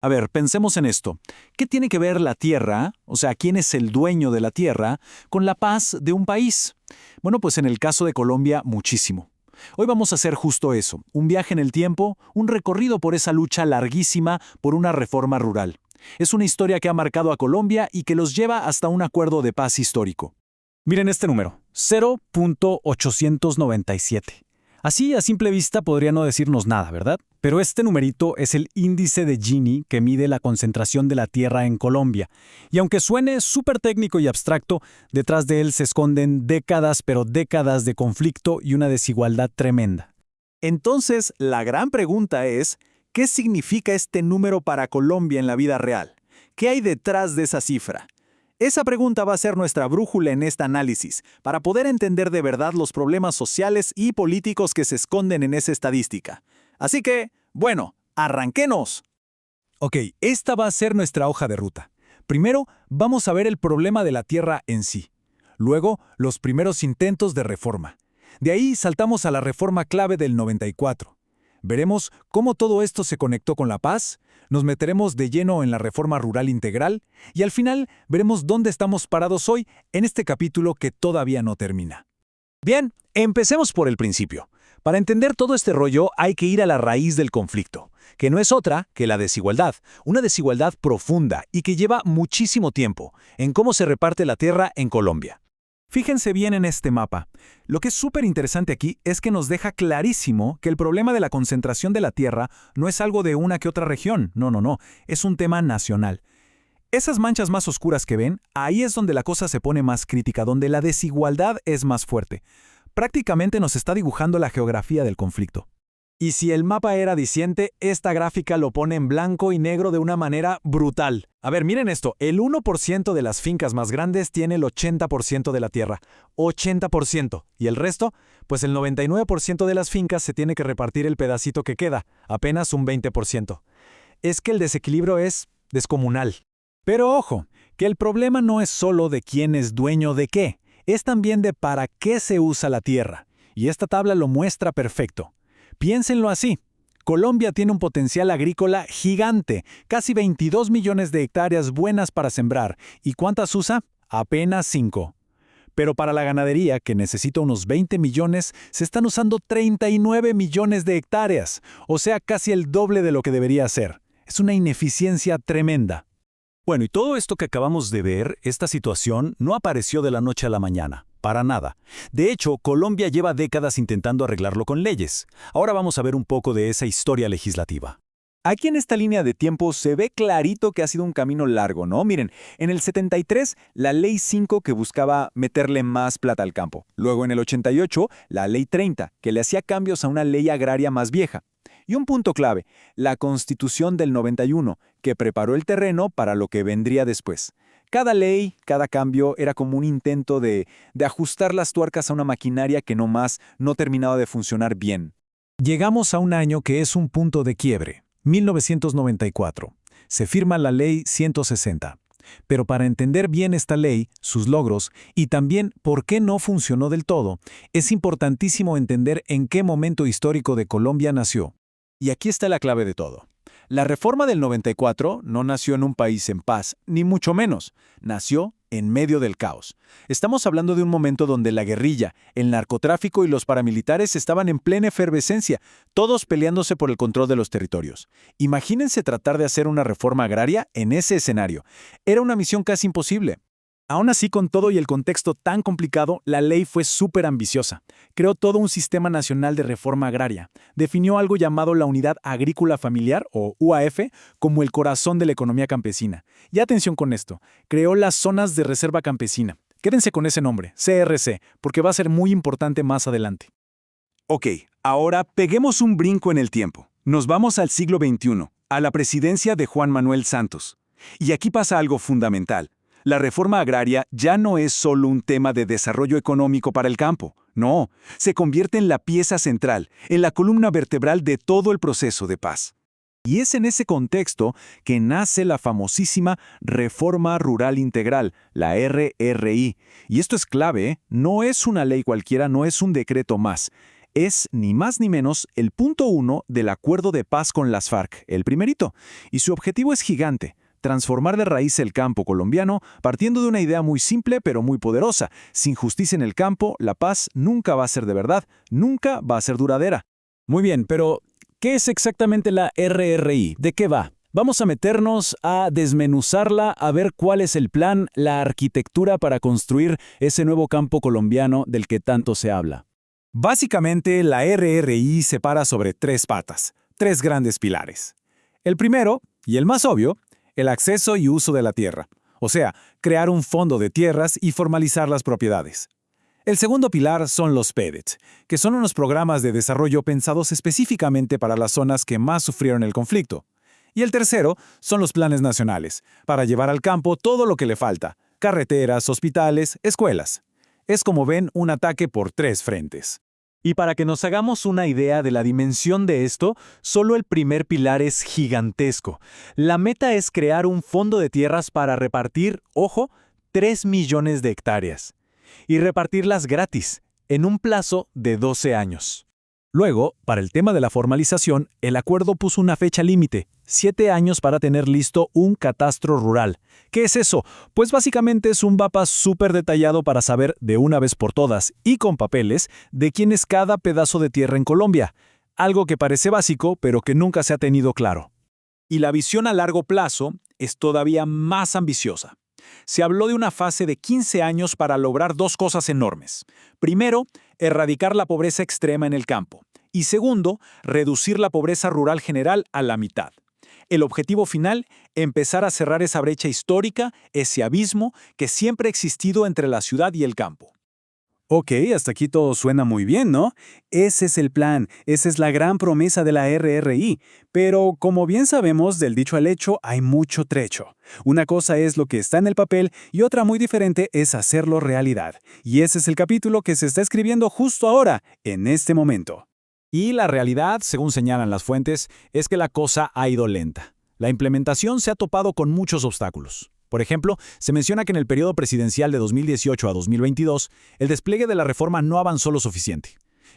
A ver, pensemos en esto. ¿Qué tiene que ver la tierra, o sea, quién es el dueño de la tierra, con la paz de un país? Bueno, pues en el caso de Colombia, muchísimo. Hoy vamos a hacer justo eso, un viaje en el tiempo, un recorrido por esa lucha larguísima por una reforma rural. Es una historia que ha marcado a Colombia y que los lleva hasta un acuerdo de paz histórico. Miren este número, 0.897. Así, a simple vista, podría no decirnos nada, ¿verdad? Pero este numerito es el índice de Gini que mide la concentración de la tierra en Colombia. Y aunque suene súper técnico y abstracto, detrás de él se esconden décadas, pero décadas de conflicto y una desigualdad tremenda. Entonces, la gran pregunta es, ¿qué significa este número para Colombia en la vida real? ¿Qué hay detrás de esa cifra? Esa pregunta va a ser nuestra brújula en este análisis, para poder entender de verdad los problemas sociales y políticos que se esconden en esa estadística. Así que, bueno, arranquemos. Ok, esta va a ser nuestra hoja de ruta. Primero, vamos a ver el problema de la tierra en sí. Luego, los primeros intentos de reforma. De ahí saltamos a la reforma clave del 94. Veremos cómo todo esto se conectó con la paz, nos meteremos de lleno en la reforma rural integral y al final veremos dónde estamos parados hoy en este capítulo que todavía no termina. Bien, empecemos por el principio. Para entender todo este rollo hay que ir a la raíz del conflicto, que no es otra que la desigualdad, una desigualdad profunda y que lleva muchísimo tiempo en cómo se reparte la tierra en Colombia. Fíjense bien en este mapa. Lo que es súper interesante aquí es que nos deja clarísimo que el problema de la concentración de la tierra no es algo de una que otra región, no, es un tema nacional. Esas manchas más oscuras que ven, ahí es donde la cosa se pone más crítica, donde la desigualdad es más fuerte. Prácticamente nos está dibujando la geografía del conflicto. Y si el mapa era diciente, esta gráfica lo pone en blanco y negro de una manera brutal. A ver, miren esto, el 1% de las fincas más grandes tiene el 80% de la tierra. 80%. ¿Y el resto? Pues el 99% de las fincas se tiene que repartir el pedacito que queda, apenas un 20%. Es que el desequilibrio es descomunal. Pero ojo, que el problema no es solo de quién es dueño de qué, es también de para qué se usa la tierra. Y esta tabla lo muestra perfecto. Piénsenlo así. Colombia tiene un potencial agrícola gigante, casi 22 millones de hectáreas buenas para sembrar. ¿Y cuántas usa? Apenas 5. Pero para la ganadería, que necesita unos 20 millones, se están usando 39 millones de hectáreas, o sea, casi el doble de lo que debería ser. Es una ineficiencia tremenda. Bueno, y todo esto que acabamos de ver, esta situación, no apareció de la noche a la mañana. Para nada. De hecho, Colombia lleva décadas intentando arreglarlo con leyes. Ahora vamos a ver un poco de esa historia legislativa. Aquí en esta línea de tiempo se ve clarito que ha sido un camino largo, ¿no? Miren, en el 73, la Ley 5 que buscaba meterle más plata al campo. Luego en el 88, la Ley 30, que le hacía cambios a una ley agraria más vieja. Y un punto clave, la Constitución del 91, que preparó el terreno para lo que vendría después. Cada ley, cada cambio era como un intento de ajustar las tuercas a una maquinaria que no terminaba de funcionar bien. Llegamos a un año que es un punto de quiebre, 1994. Se firma la Ley 160. Pero para entender bien esta ley, sus logros y también por qué no funcionó del todo, es importantísimo entender en qué momento histórico de Colombia nació. Y aquí está la clave de todo. La reforma del 94 no nació en un país en paz, ni mucho menos. Nació en medio del caos. Estamos hablando de un momento donde la guerrilla, el narcotráfico y los paramilitares estaban en plena efervescencia, todos peleándose por el control de los territorios. Imagínense tratar de hacer una reforma agraria en ese escenario. Era una misión casi imposible. Aún así, con todo y el contexto tan complicado, la ley fue súper ambiciosa. Creó todo un sistema nacional de reforma agraria. Definió algo llamado la Unidad Agrícola Familiar, o UAF, como el corazón de la economía campesina. Y atención con esto, creó las zonas de reserva campesina. Quédense con ese nombre, CRC, porque va a ser muy importante más adelante. Ok, ahora peguemos un brinco en el tiempo. Nos vamos al siglo XXI, a la presidencia de Juan Manuel Santos. Y aquí pasa algo fundamental. La reforma agraria ya no es solo un tema de desarrollo económico para el campo. No, se convierte en la pieza central, en la columna vertebral de todo el proceso de paz. Y es en ese contexto que nace la famosísima Reforma Rural Integral, la RRI. Y esto es clave, ¿eh? No es una ley cualquiera, no es un decreto más. Es ni más ni menos el punto 1 del acuerdo de paz con las FARC, el primerito, y su objetivo es gigante: transformar de raíz el campo colombiano partiendo de una idea muy simple pero muy poderosa. Sin justicia en el campo, la paz nunca va a ser de verdad, nunca va a ser duradera. Muy bien, pero ¿qué es exactamente la RRI? ¿De qué va? Vamos a meternos a desmenuzarla, a ver cuál es el plan, la arquitectura para construir ese nuevo campo colombiano del que tanto se habla. Básicamente, la RRI se para sobre tres patas, tres grandes pilares. El primero, y el más obvio, el acceso y uso de la tierra, o sea, crear un fondo de tierras y formalizar las propiedades. El segundo pilar son los PEDET, que son unos programas de desarrollo pensados específicamente para las zonas que más sufrieron el conflicto. Y el tercero son los planes nacionales, para llevar al campo todo lo que le falta: carreteras, hospitales, escuelas. Es, como ven, un ataque por tres frentes. Y para que nos hagamos una idea de la dimensión de esto, solo el primer pilar es gigantesco. La meta es crear un fondo de tierras para repartir, ojo, 3 millones de hectáreas. Y repartirlas gratis, en un plazo de 12 años. Luego, para el tema de la formalización, el acuerdo puso una fecha límite: 7 años para tener listo un catastro rural. ¿Qué es eso? Pues básicamente es un mapa súper detallado para saber de una vez por todas y con papeles de quién es cada pedazo de tierra en Colombia. Algo que parece básico, pero que nunca se ha tenido claro. Y la visión a largo plazo es todavía más ambiciosa. Se habló de una fase de 15 años para lograr dos cosas enormes. Primero, erradicar la pobreza extrema en el campo. Y segundo, reducir la pobreza rural general a la mitad. El objetivo final: empezar a cerrar esa brecha histórica, ese abismo que siempre ha existido entre la ciudad y el campo. Ok, hasta aquí todo suena muy bien, ¿no? Ese es el plan, esa es la gran promesa de la RRI. Pero, como bien sabemos, del dicho al hecho hay mucho trecho. Una cosa es lo que está en el papel y otra muy diferente es hacerlo realidad. Y ese es el capítulo que se está escribiendo justo ahora, en este momento. Y la realidad, según señalan las fuentes, es que la cosa ha ido lenta. La implementación se ha topado con muchos obstáculos. Por ejemplo, se menciona que en el periodo presidencial de 2018 a 2022, el despliegue de la reforma no avanzó lo suficiente.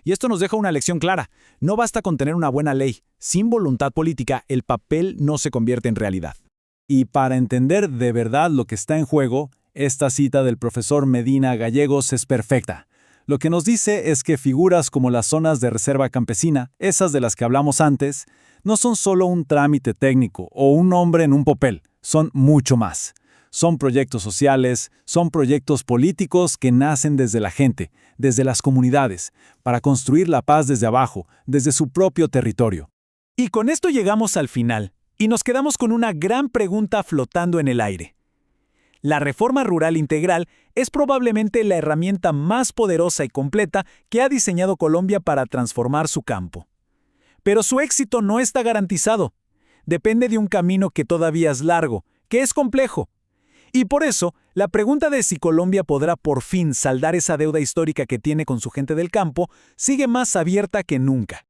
Y esto nos deja una lección clara: no basta con tener una buena ley. Sin voluntad política, el papel no se convierte en realidad. Y para entender de verdad lo que está en juego, esta cita del profesor Medina Gallegos es perfecta. Lo que nos dice es que figuras como las zonas de reserva campesina, esas de las que hablamos antes, no son solo un trámite técnico o un nombre en un papel, son mucho más. Son proyectos sociales, son proyectos políticos que nacen desde la gente, desde las comunidades, para construir la paz desde abajo, desde su propio territorio. Y con esto llegamos al final, y nos quedamos con una gran pregunta flotando en el aire. La reforma rural integral es probablemente la herramienta más poderosa y completa que ha diseñado Colombia para transformar su campo. Pero su éxito no está garantizado. Depende de un camino que todavía es largo, que es complejo. Y por eso, la pregunta de si Colombia podrá por fin saldar esa deuda histórica que tiene con su gente del campo sigue más abierta que nunca.